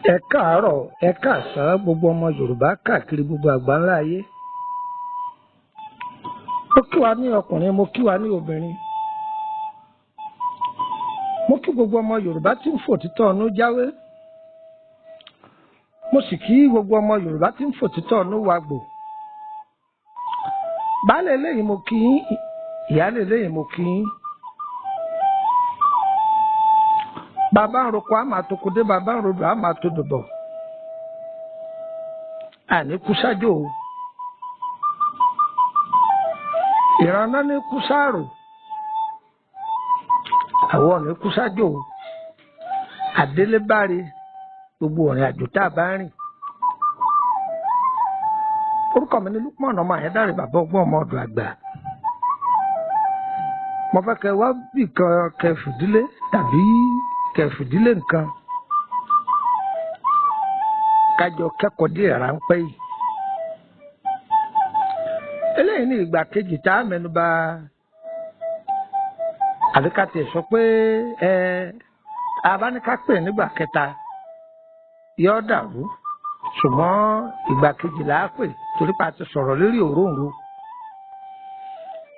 Ẹ káàárọ̀, ẹ káàsán gbogbo ọmọ Yorùbá káàkiri gbogbo àgbáńlá ayé. Mo kí wa ní ọkùnrin, mo kí wa ní obìnrin. Mo kí gbogbo ọmọ Yorùbá tí ń fòtítọ́ ọ̀nù jáwé. Mo sì kí gbogbo ọmọ Yorùbá tí ń fòtítọ́ ọ̀nù wàgbò. Baálé eléyìí mo kí yín, ìyálé eléyìí mo kí yín. Bàbá ń roko àmà tó kudé, bàbá ń rodò àmà tó dòbọ̀. Àní kú sájò o. Ìrànná ní kú sáàrò. Àwọn ò ní kú sájò o. Àdélébáre gbogbo ọ̀rìn àjò tá a bá rìn. Orúkọ mi ni Lukman ọmọ Àyẹ́dàrẹ́ bàbá ọgbọ́n ọmọ ọ̀dọ̀ àgbà. Mo fẹ́ kẹ́ wá bì kan kẹfìdílé tàbí kẹfìdílé nǹkan. Kájọ kẹ́kọ̀ọ́ díẹ̀ ráńpẹ́ yìí. Eléyìí ní ìgbà kejì tá a mẹ́nubà àbí ká tiẹ̀ sọ pé abáníkápè nígbà kẹta yóò dàrú ṣùgbọ́n ìgbà kejì là á pè torí pa ti sọ̀rọ̀ lórí òróǹro.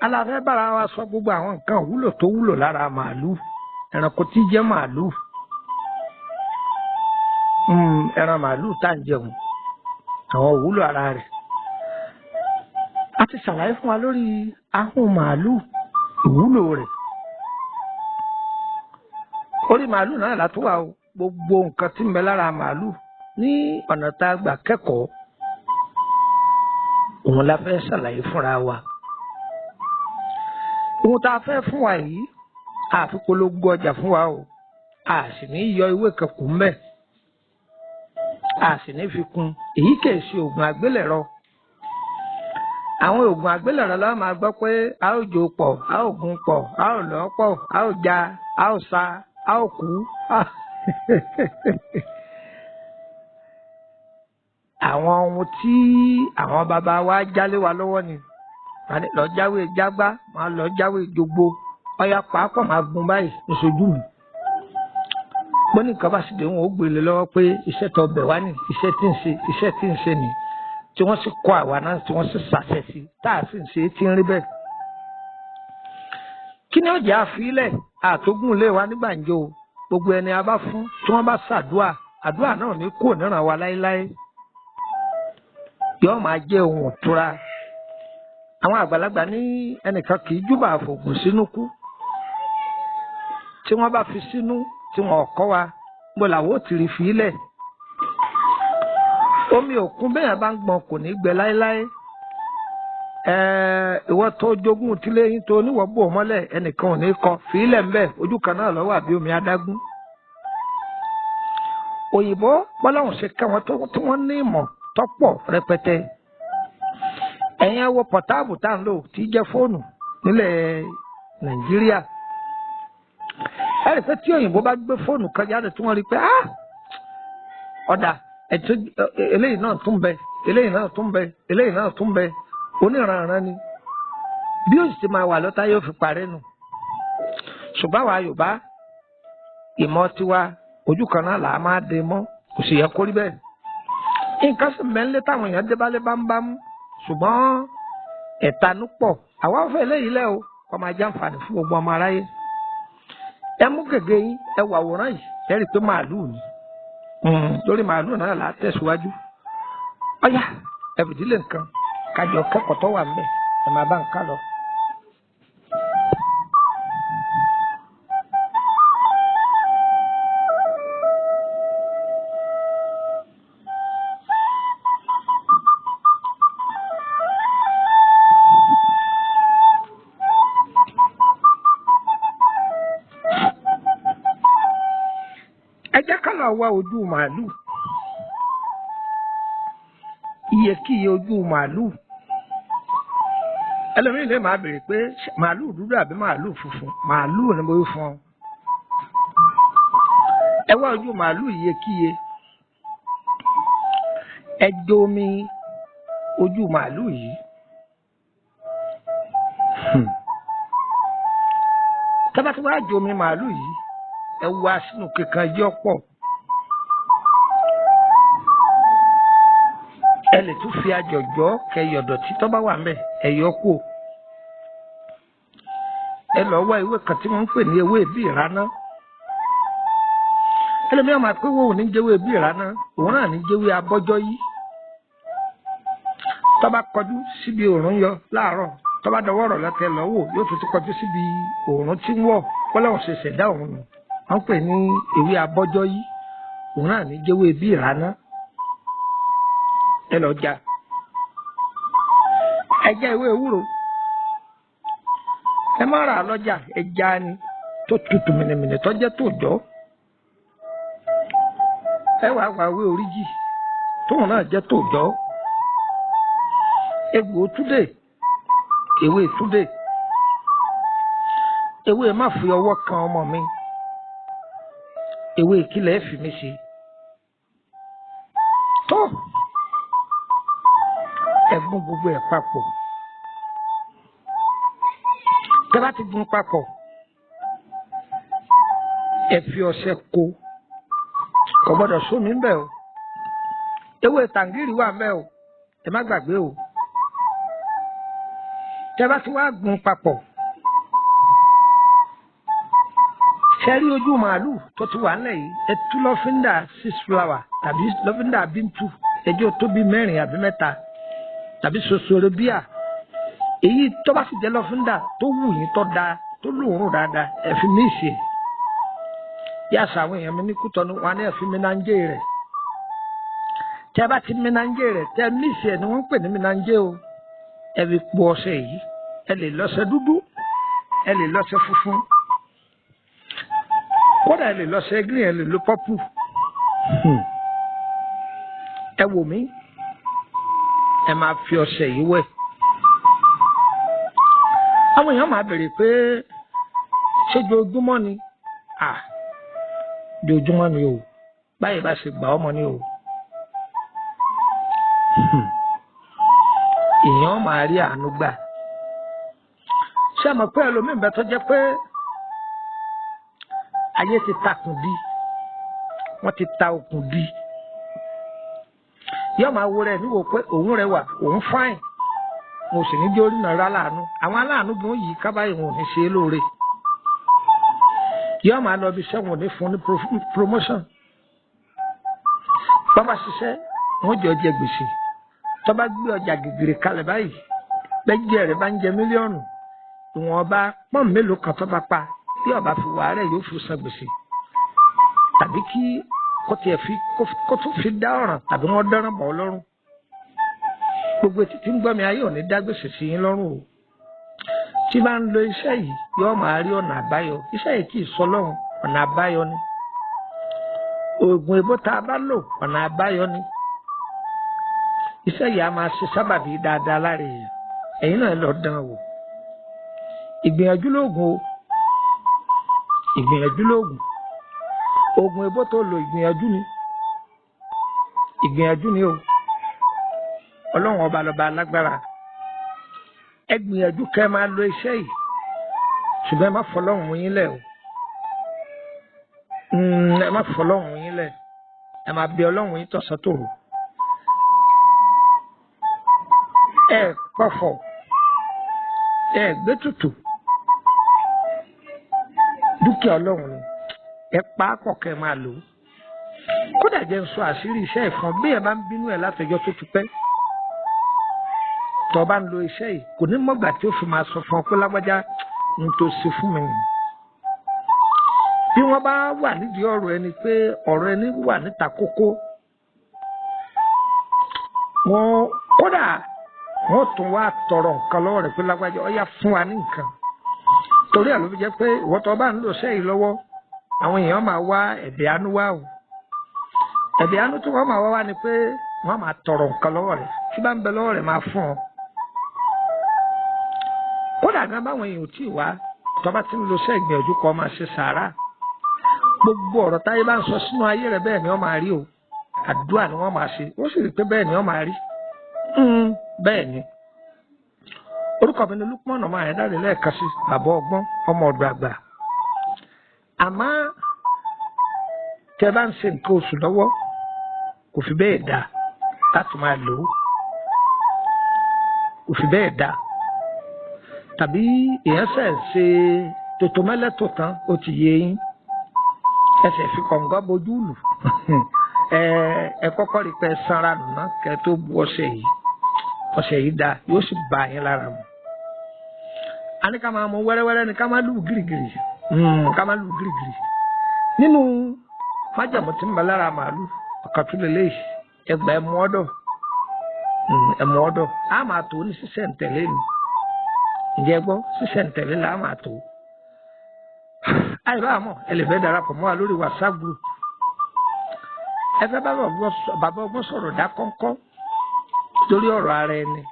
Aláfẹ́ bára wa sọ gbogbo àwọn nǹkan wúlò tó wúlò lára màálù, ẹranko tí jẹ́ màálù, ẹran màálù tá à ń jẹun, àwọn òwúlò ara rẹ̀. A ti ṣàlàyé fún wa lórí ahọ́n màálù, ìwúlò rẹ̀. Orí màálù náà látúwà o, gbogbo nǹkan tí ń bẹ lára màálù ní ọ̀nà tá a gbà kẹ́kọ̀ọ́ òun la fẹ́ ṣàlàyé fúnra wa. Ohun tá a fẹ́ fún wa yìí àfi polongo ọjà fún wa o, a sì ní yọ ewé kan kù ńbẹ̀, a sì ní fi kún. Èyí kìí ṣe oògùn àgbélẹ̀rọ. Àwọn oògùn àgbélẹ̀rọ la máa gbọ́ pé a ó jó pọ̀, a ó gun pọ̀, a ó lọ́ pọ̀, a ó ja, a ó sa, a ó kú. Àwọn ohun tí àwọn bàbá wa jálé wa lọ́wọ́ ni. Lọ jáwé jágbá, máa lọ jáwé jogbo, ọya pàápàá máa gun báyìí níṣojú mi. Bó ní nǹkan bá sì dé wọn ó gbélé lọ́wọ́ pé iṣẹ́ tó bẹ̀ wá ní iṣẹ́ tí ń ṣe ni, tí wọ́n sì kọ́ àwa náà tí wọ́n sì ṣàṣẹ sí tá a sì ń ṣe tí ń rí bẹ́ẹ̀. Kí ni ọjà àfilẹ̀ àtógùn lé wa nígbàǹjo gbogbo ẹni a bá fún tí wọ́n bá ṣàdúà, àdúà náà ní kò níran wa láéláé. Yóò máa jẹ́ ohun ìtura. Àwọn àgbàlagbà ní ẹnìkan kì í júbà àfògùn sínú kú. Tí wọ́n bá fi sínú tí wọ́n kọ́ wa mo làwọ́ ti rí fi ilẹ̀. Omi òkun bẹ́ẹ̀ bá ń gbọ́n kò ní gbẹ láéláé. Ìwọ tó jogún tílé yín tó níwọ̀ bò mọ́lẹ̀ ẹnìkan ò ní kọ fi ilẹ̀ ńbẹ̀ ojú kan náà lọ́wọ́ àbí omi adágún. Òyìnbó bọ́láwọn ṣe kẹ́ wọn tí wọ́n ní ìmọ̀ tọ́pọ̀ rẹpẹtẹ. Ẹ̀yin wo pọ̀táàbù tá ń lò tí jẹ́ fóònù nílẹ̀ Nàìjíríà. Ẹ rí pé tí òyìnbó bá gbé fóònù kan jáde tí wọ́n rí pé ọ̀dà eléyìí náà tún bẹ, eléyìí náà tún bẹ, eléyìí náà tún bẹ, oníranran ni. Bí ó sì ti máa wà lọ́tà yóò fi parẹ́ nù. Ṣùgbọ́n àwa Yorùbá ìmọ̀ tiwa ojú kan náà là á máa dé mọ́, kò sì yẹ kó rí bẹ́ẹ̀. Nǹkan sì mẹ́lẹ́ táwọn èèyàn débálé bámúbámú ṣùgbọ́n ẹ̀tanú pọ̀. Àwa fẹ́ eléyìí lẹ́ o kọ́ máa jẹ́ àǹfààní fún gbogbo ọmọ aráyé. Ẹ mú gègé yín, ẹ wò àwòrán yìí, ẹ rí i pé màálù ni. Lórí màálù náà là á tẹ̀síwájú. Ọ̀yá ẹ fìdílé nǹkan kájọ kẹ́kọ̀ọ́ tó wà ńbẹ̀ ẹ máa bá nǹkan lọ. Ẹ jẹ́ ká lọ wá ojú màálù. Iyekíye ojú màálù. Ẹlòmíràn lè máa béèrè pé màálù dúdú àbí màálù funfun. Màálù ni mo fún ọ. Ẹ wá ojú màálù iyekíye. Ẹ domi ojú màálù yìí. Tábà tí wàá domi màálù yìí. Ẹ wá sínú kíkan yọ pọ̀ ẹ lè tún fi àjọ̀jọ́ kẹyọ̀ dọ̀tí tó bá wà ń bẹ̀ ẹ yọ kú. ẹ lọ wá ewé kan tí wọ́n ń pè ní ewé bí ìraná. ẹlòmíràn máa pé wọ́n ò ní jẹ́wé bí ìraná òun náà ní jẹ́wé abọ́jọ́ yìí. tó bá kọjú síbi òòrùn yọ láàárọ̀ tó bá dọwọ́ rọ̀ lọ́tẹ̀ lọ́wọ́ yóò tún ti kọjú síbi òòrùn tí ń wọ̀ pọ́lọ́hùn ṣe ṣẹ̀dá òun nù. wọ́n pè ní ewé abọ́jọ́ yìí òun náà ní jẹ́wé bí ìraná. ẹ lọ já ẹja ewé ewúro ẹ má rà lọ́jà ẹja ni tó tutù mìnìmìnì tó jẹ́ tòjọ́. ẹ wá wá ewé oríjì tóun náà jẹ́ tòjọ́. egbò túdè ewé túdè ewé má fi ọwọ́ kan ọmọ mi ewé ìkìlẹ̀ fi mi ṣe tó ẹ̀gbọ́n gbogbo ẹ̀ papọ̀ tẹ́ bá ti gun papọ̀ ẹ fi ọṣẹ kó kò gbọ́dọ̀ sómi ńbẹ̀ o ewé tàǹgìrì wà ńbẹ̀ o ẹ má gbàgbé o tẹ́ bá ti wá gun papọ̀ ṣẹ́rí ojú màálù tó ti wà nílẹ̀ yìí ẹ tú lọ́fíńdà 6 flower tàbí lọ́fíńdà bíntù ẹjọ́ tó bí 4 àbí 3 tàbí sosoro bíà èyí tó bá sì jẹ́ lọ́fíńdà tó wù yín tó dáa tó lóòórùn dáadáa ẹ fi mí ṣe yá sàwọn èèyàn mi ní Kútọ́nù wọn ní ẹ fi mínánjé rẹ̀ tẹ́ bá ti mínánjé rẹ̀ tẹ́ mí ṣe ni wọ́n ń pè ní mínánjé o ẹ fi po ọṣẹ yìí ẹ lè lọ́ṣẹ dúdú ẹ lè lọ́ṣẹ funfun kódà ẹ lè lọ́ṣẹ green ẹ lè lo pọ́pù ẹ wò mí ẹ máa fi ọṣẹ yìí wẹ̀ àwọn èèyàn máa bèrè pé ṣé ojoojúmọ́ ni ojoojúmọ́ ni o báyìí bá ṣe gbà ọmọ ni o èèyàn máa rí àánú gbà ṣé ẹ mọ̀ pé ẹlòmíín bẹ tó jẹ́ pé ayé ti takùn di wọ́n ti ta okùn di yóò máa wo rẹ̀ níwò pé òun rẹwà òun fáìn mo sì ní jẹ́ orí náà rà láàánú àwọn aláàánú gan yìí kábàáyé wọn ò ní ṣe é lóore yóò máa lọ bí iṣẹ́ wọn ò ní fún ní promotion bàbá ṣiṣẹ́ wọn jọ jẹ gbèsè tó bá gbé ọjà gègèrè kalẹ̀ báyìí lẹ́jẹ̀ rẹ̀ bá ń jẹ mílíọ̀nù ìwọ̀nba pọ́n mélòó kan tó bá pa bí ọba fi wà rẹ̀ yóò fi san gbèsè tàbí kí kó tún fi dá ọ̀ràn tàbí wọ́n dáràn bọ̀ lọ́rùn gbogbo títí ń gbọ́ mi ayé ò ní dá gbèsè sí yín lọ́rùn o tí bá ń lo iṣẹ́ yìí yóò máa rí ọ̀nà àbáyọ iṣẹ́ yìí kì í sọ lọ́rùn ọ̀nà àbáyọ ni oògùn èbó tá a bá lò ọ̀nà àbáyọ ni iṣẹ́ yìí a máa ṣe sábàbí dáadáa lára èèyàn ẹ̀yin náà lọ dán wò ìgbìyànjú lóògùn o ìgbìyànjú lóògùn oògùn èbó tó lò ìgbìyànjú ni o ọlọ́run ọba lọ́ba alágbára ẹ gbìyànjú kẹ́ máa lo iṣẹ́ yìí ṣùgbọ́n ẹ má fọlọ́run yín lẹ̀ o ẹ má fọlọ́run yín lẹ̀ ẹ má bí ọlọ́run yín tọ̀sán tòru ẹ pọ̀fọ̀ ẹ gbé tutù dúkìá ọlọ́run ni ẹ pa á pọ̀ kẹ́ máa lò ó kódà jẹ́ ń sọ àṣírí iṣẹ́ ìfọ̀n bí ẹ bá ń bínú ẹ látọjọ́ tó ti pẹ́ tó bá ń lo iṣẹ́ yìí kò ní mọ̀gbà tí ó fi máa sọ fún ọ pé lágbájá ń tó ṣe fún mi nìyí bí wọ́n bá wà nídìí ọ̀rọ̀ ẹni pé ọ̀rọ̀ ẹni wà níta kókó wọn kódà wọ́n tún wá tọrọ nǹkan lọ́wọ́ rẹ̀ pé lágbájá ọ̀yá fún wa ní nǹkan torí ẹ̀ ló fi jẹ́ pé ìwọ́n tó bá ń lò iṣẹ́ yìí lọ́wọ́ àwọn èèyàn máa wá ẹ̀bẹ̀ àánú wá o ẹ̀bẹ̀ àánú tí wọ́n máa wá ni pé wọ́n máa tọrọ nǹkan lọ́wọ́ rẹ̀ tí bá ń bẹ lọ́wọ́ rẹ̀ máa fún ọ kódà gan báwọn èèyàn ò tí ì wá tó bá ti ń lo iṣẹ́ ìgbìyànjú kọ́ máa ṣe sàárà gbogbo ọ̀rọ̀ táyé bá ń sọ sínú ayé rẹ̀ bẹ́ẹ̀ ni wọ́n máa rí o àdúrà ni wọ́n máa ṣe ó sì rí pé bẹ́ẹ̀ ni wọ́n máa rí bẹ́ẹ̀ ni orúkọ mi ni Lukman ọmọ Ayédáre lẹ́ẹ̀kan sí bàbá ọgbọ́n ọmọ ọ̀dọ̀ àgbà àmọ́ tẹ́ bá ń ṣe nǹkan oṣù lọ́wọ́ kò fi bẹ́ẹ̀ dáa láti máa lò ó òfin bẹ́ẹ̀ dá tàbí èèyàn ṣe tòtò mẹ́lẹ́tò tán ó ti yé yín ẹsẹ̀ fi kọ̀ǹgọ́ bojú lù ẹ kọ́kọ́ rí pé sanra nù ná kẹ́ tó bu ọṣẹ yìí dá yóò sì bá yín lára mu. a ní ká máa mú wẹ́rẹ́wẹ́rẹ́ ní ká máa lù gírígírí nínú májàmú tí ń bẹ lára màálù ọ̀kàtúlélẹ́yìí ẹgbà ẹmu ọ̀dọ̀ a máa tó ní sísẹ̀ǹtẹ̀lé ni ǹjẹ́ gbọ́ sísẹ̀ǹtẹ̀lé là á máa tó. àìbá àmọ́ ẹ lè fẹ́ darapọ̀ mọ́ wa lórí WhatsApp group ẹ fẹ́ bá bàbá ọgbọ́n sọ̀rọ̀ dá kọ́ńkọ́ lórí ọ̀rọ̀ ara ẹni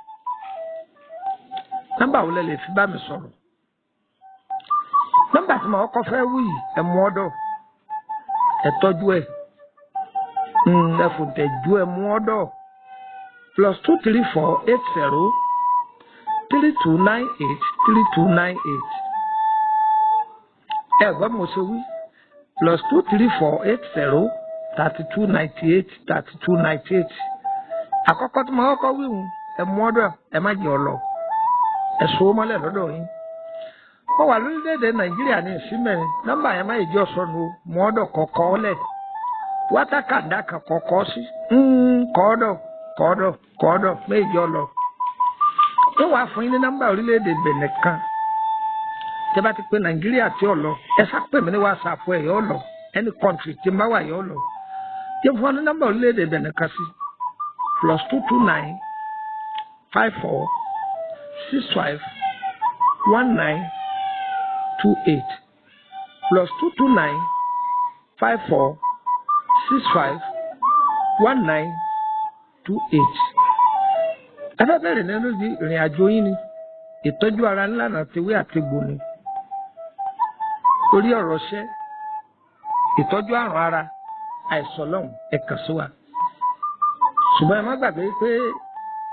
nọ́mbà wo lẹ lè fi bá mi sọ̀rọ̀ nọ́mbà tí mo kọ́ fẹ́ wí ẹmu ọ̀dọ̀ ẹ tọ́jú ẹ ẹfun tẹ̀jú ẹmu ọ̀dọ̀ +23480 3298 3298 ẹ gbọ́ mo ṣe wí +23480 3298 3298 àkọ́kọ́ tí mo kọ́kọ́ wí hùn ẹmu ọ̀dọ̀ ẹ má jẹ́ ọlọ ẹ so mọ́lẹ̀ lọ́dọ̀ yín wọ́n wà lórílẹ̀‐èdè Nàìjíríà ní ìsímẹ́rin nọ́mbà yẹn má yẹ jẹ́ ọ̀sọ́nu mọ́ ọ̀dọ̀ kọ̀ọ̀kọ́ lẹ̀ wátákàndá kan kọ̀ọ̀kọ́ sí kọ́ọ̀dọ̀ méjì ọlọ ẹ wàá fún yín ní nọ́mbà orílẹ̀‐èdè Benin kan tẹ́ bá ti pé Nàìjíríà tí ò lọ ẹ sápè mí ní WhatsApp ẹ yọ lọ any country tí má wà yọ lọ yẹ fún ọ ní nọ́mbà orílẹ̀‐èdè Benin kan sí +229 54 65 19 28 +229 54 65 19 28. ẹ fẹ́ bẹ̀rẹ̀ nínú ìrìn àjò yín ni ìtọ́jú ara ńlànà tewé àtegbò ni lórí ọ̀rọ̀ ṣẹ́ ìtọ́jú àrùn ara àìsàn lọ́hùn ẹ̀kà sí wa ṣùgbọ́n ẹ má gbàgbé pé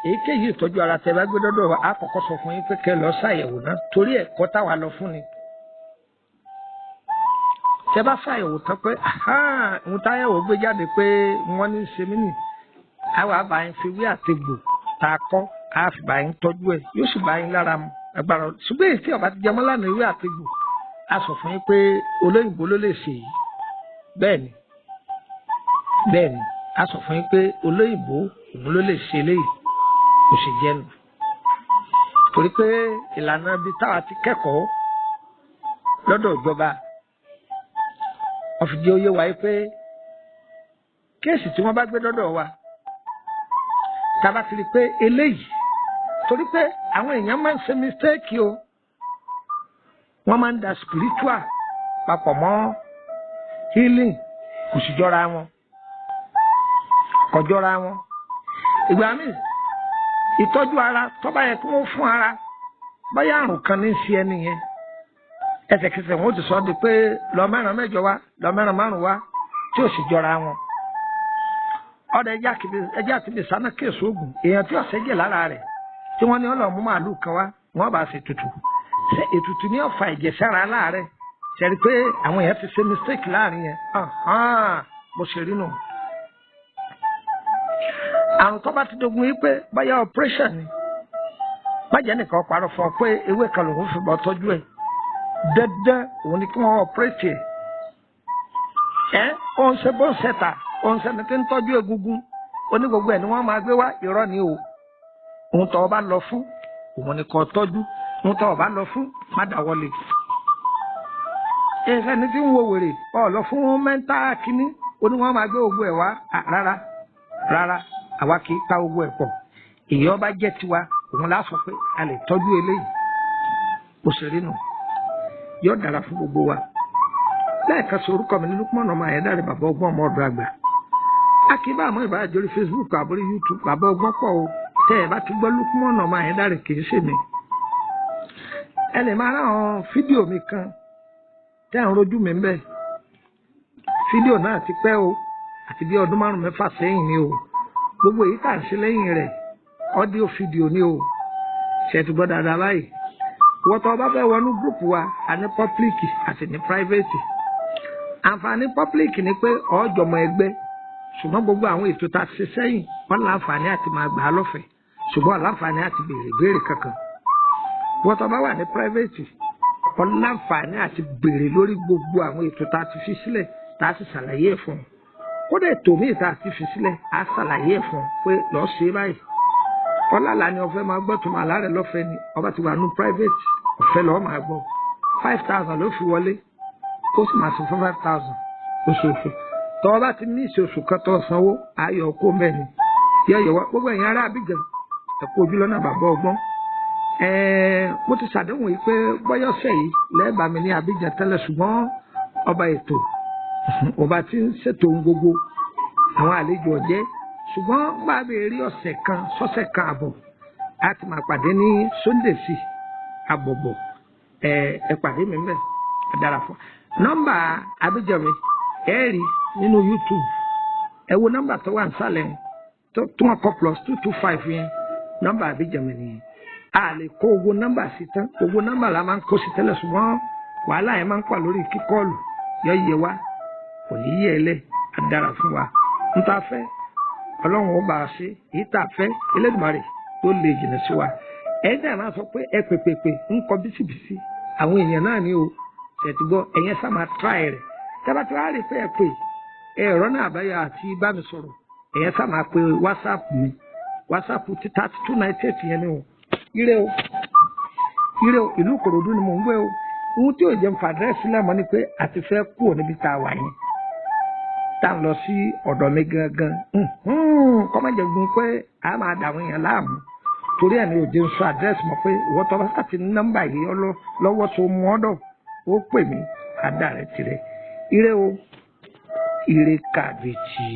èyíkéyìí ìtọ́jú ara tẹ́ bá gbé dọ́dọ̀ wa á kọ́kọ́ sọ fún yín pé kẹ́ lọ ṣàyẹ̀wò náà torí ẹ̀kọ́ táwa lọ fún ni tẹ́ bá ṣàyẹ̀wò tán pé ohun táyẹ̀wò gbé jáde pé wọ́n ní ṣe mí nì àwa bá yín fi wí àtegbò tá a kọ́ á fi bá yín tọ́jú ẹ̀ yóò sì bá yín lára mu agbára ṣùgbọ́n èyí tí ọba ti jẹmọ́ lánàá ìwé àtegbò á sọ fún yín pé olóyìnbó ló lè ṣe yìí bẹ́ẹ̀ ni á sọ fún yín pé olóyìnbó òun ló lè ṣe eléyìí kò sì jẹnu torí pé ìlànà ibi táwa ti kẹ́kọ̀ọ́ lọ́dọ̀ ìjọba wọ́n fi jẹ́ oyé wa pé kéèsì tí wọ́n bá gbé dọ́dọ̀ wa tá a bá ti rí pé eléyìí torí pé àwọn èèyàn máa ń ṣe mistake o wọ́n máa ń da spiritual papọ̀ mọ́ healing kò sì jọra wọn kò jọra wọn ìgbà míì ìtọ́jú ara tó bá yẹ kí wọ́n fún ara báyà àrùn kan ní í ṣe ẹni yẹn ẹsẹ̀kẹsẹ̀ wọn ó ti sọ di pé lọ mẹ́rin mẹ́jọ wá lọ mẹ́rin márùn wá tí ò sì jọra wọn ọ̀dọ̀ ẹjẹ́ àti bìsánà kéèsì oògùn èèyàn tí ọ̀sẹ̀ jẹ̀ lára rẹ̀ tí wọ́n ní ọlọ́mú màálù kan wá wọ́n bá ṣe tutù ṣe ètùtù ní ọ̀fà ìjẹsára láàrẹ̀ ṣẹ̀rí pé àwọn èèyàn ti ṣe mistake láàrin yẹn mo ṣe rí nù. àrùn tó bá ti dogun yìí pé báyà operation ni májẹ̀ nìkan parọ́ fún ọ pé ewé kan lòun fi bọ́ tọ́jú ẹ̀ dandan òun ni kí wọ́n operate ẹ̀ òun ṣe bó ń ṣẹta òun ṣe ní kí ń tọ́jú egungun onígbogbo ẹ̀ ni wọ́n máa gbé wá irọ́ ni o òun tọ́ ọ bá lọ fún òun ni kò tọ́jú òun tọ́ ọ bá lọ fún má dáwọ́lé ẹni tí ń wo wèrè ọ lọ fún mẹ́ńtà kínní oní wọ́n máa gbé gbogbo ẹ̀ wá rárá àwa kì í pa gbogbo ẹ̀ pọ̀ èyí ọba jẹ́ tiwa òun lá sọ pé a lè tọ́jú eléyìí òṣèré nù yóò dára fún gbogbo wa lẹ́ẹ̀kan sí orúkọ mi ní Lukman ọmọ Ayédáre bàbá ọgbọ́n ọmọ ọdọ àgbà akíbá àmọ́ ìbára jórí Facebook àbórí YouTube bàbá ọgbọ́n pọ̀ o tẹ́ ẹ bá ti gbọ́ Lukman ọmọ Ayédáre kì í ṣe mi ẹ lè máa ráwọn fídíò mi kan tẹ́ ẹ̀ ń rojú mi ń bẹ̀ fídíò náà ti pẹ́ o àti bí ọdún 5-6 sẹ́yìn ni o gbogbo èyí tà ń ṣe lẹ́yìn rẹ̀ ọ́díò fídíò ni o ṣe ti gbọ́ dáadáa báyìí wọ́n tọ́ bá fẹ́ wọnú gúrùpù wa a ní public àti ní private àǹfààní public ni pé ọ̀ọ́jọ̀mọ̀ ẹgbẹ́ ṣùgbọ́n gbogbo àwọn ètò tá a ṣe sẹ́yìn wọ́n láǹfààní àti máa gbà á lọ́fẹ̀ẹ́ ṣùgbọ́n láǹfààní àti béèrè béèrè kankan wọ́n tó bá wà ní private wọ́n láǹfààní àti béèrè lórí gbogbo àwọn ètò tá a ti fi sílẹ̀ tá a sì ṣàlàyé ẹ̀ fún un kódà ètò míì tá a ti fi sílẹ̀ á ṣàlàyé ẹ̀ fún un pé lọ́ọ́ ṣe báyìí ọlọ́lá ni ọ̀fẹ́ máa gbọ́ tó máa láàrẹ̀ lọ́fẹ̀ẹ́ ni ọba ti wà ní private ọ̀fẹ́ lọ́ọ́ máa gbọ́ 5,000 ló fi wọlé ó sì máa san fún 5,000 oṣooṣù tọ́wọ́ bá ti ní ìṣoṣù kan tó sanwó ayọ̀ kó mẹ́ni yọ̀yọ̀ wá gbogbo ẹ̀yin ará Abidjan ẹ̀kọ́ ojú lọ́nà bàbá ọgbọ́n mo ti ṣàdéhùn yìí pé bọ́yọ̀sẹ̀ yìí lẹ́ẹ̀bà mi ní Abidjan tẹ́lẹ̀ ṣùgbọ́n ọba ètò ọba ti ń ṣètò ohun gbogbo àwọn àlejò ọ̀jẹ́ ṣùgbọ́n bá a bè rí ọ̀sẹ̀ kan sọ́sẹ̀ kan àbọ̀ a ti máa pàdé ní Sunday sí àbọ̀bọ̀ ẹ pàdé mi mẹ́ ẹ dára fún nọ́mbà Abidjan mi ẹ rí nínú YouTube ẹ wo nọ́mbà tó wà nísàlẹ̀ tó wọn kọ +225 yẹn nọ́mbà Abidjan mi nìyẹn a lè kó owó nọ́mbà sí tán owó nọ́mbà la máa ń kó sí tẹ́lẹ̀ ṣùgbọ́n wàhálà yẹn máa ń pà lórí kíkọ́ọ̀lù yẹ wá kò ní yẹ ẹ lẹ a dára fún wa n ta fẹ́ Ọlọ́run ó bá a ṣe èyí tá a fẹ́ Elédùmarè tó lè jìnnà sí wa ẹ̀yin náà máa sọ pé ẹ pèpèpè ń kọ bísíbísí àwọn èèyàn náà ni o ṣètìgbọ́ ẹ̀yẹn sá máa tíráì rẹ̀ tábàtí wàá rí pé ẹ pè ẹ̀rọ náà àbáyọ àti bá mi sọ̀rọ̀ ẹ̀yẹn sá máa pe WhatsApp mi WhatsApp ti 3298 yẹn ni o ire o ìlú Ìkòròdú ni mò ń gbé o ohun tí ò jẹ́ ń fa àdírẹ́sì lẹ́mọ́ ni pé àti fẹ́ kúrò níbi tá a wà yẹn tá a lọ sí ọ̀dọ̀ mi gangan kọ́mọ̀jẹ̀ gun pé a máa dàwọn èèyàn láàmú torí ẹ̀ ní òde ń sọ àdírẹ́sì mọ̀ pé ìwọ́n tọ́ bá sàti nọ́mbà yìí lọ́wọ́ tó mú ọ́dọ̀ ó pè mí àdá rẹ̀ tirẹ̀ ire o ire kàbìtì.